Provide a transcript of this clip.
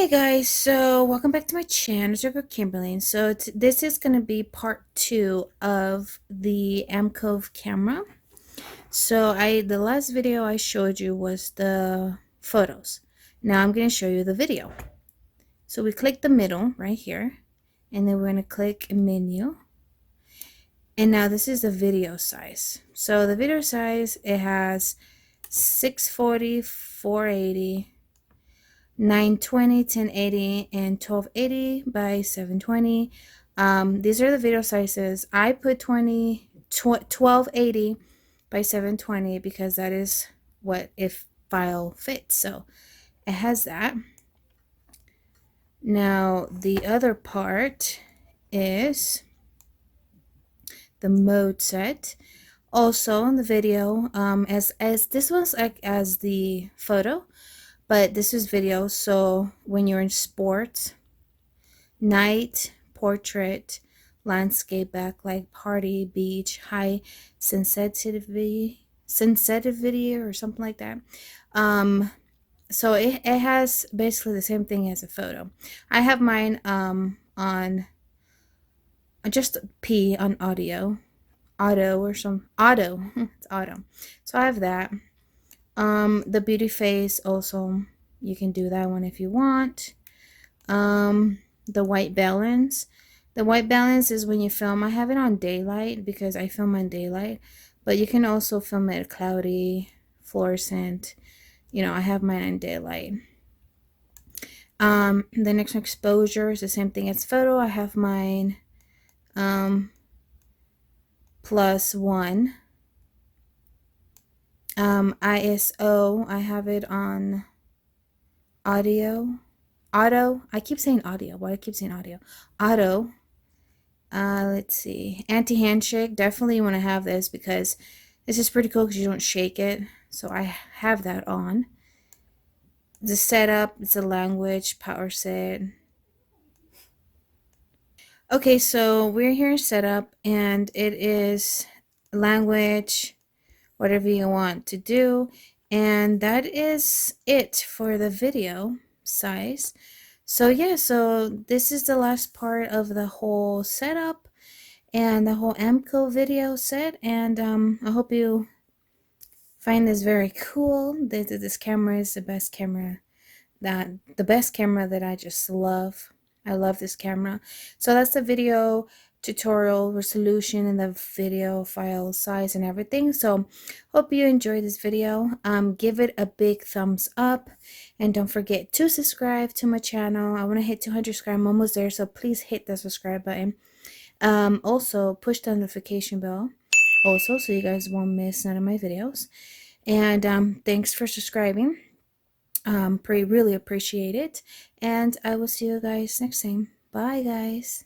Guys, so welcome back to my channel. It's your girl Kimberly. So this is going to be part 2 of the Amkov camera. So the last video I showed you was the photos. Now I'm going to show you the video. So we click the middle right here, and then we're going to click menu. And now this is the video size. So the video size, it has 640, 480, 920, 1080, and 1280 by 720. These are the video sizes. I put 1280 by 720 because that is what if file fits. So it has that. Now the other part is the mode set. Also in the video, as this one's like as the photo, but this is video. So when you're in sports, night, portrait, landscape, backlight, party, beach, high sensitivity or something like that. So it has basically the same thing as a photo. I have mine on just P on auto or some auto. It's auto. So I have that. The beauty face also, you can do that one if you want. The white balance. The white balance is when you film. I have it on daylight because I film on daylight, but you can also film it cloudy, fluorescent. You know, I have mine on daylight. The next exposure is the same thing as photo. I have mine +1. ISO, I have it on auto. I keep saying audio. Why do I keep saying audio? Auto. Let's see. Anti-handshake. Definitely want to have this because this is pretty cool because you don't shake it. So I have that on. The setup, it's a language, power set. Okay, so we're here in setup, and it is language, whatever you want to do, and that is it for the video size. So yeah, so this is the last part of the whole setup and the whole Amkov video set, and I hope you find this very cool. This camera is the best camera that I just love. I love this camera. So that's the video tutorial resolution and the video file size and everything. So hope you enjoyed this video. Give it a big thumbs up, and don't forget to subscribe to my channel. I want to hit 200 subscribers. I'm almost there, so please hit the subscribe button. Also push the notification bell also, so you guys won't miss none of my videos. And thanks for subscribing. Really appreciate it, and I will see you guys next time. Bye guys.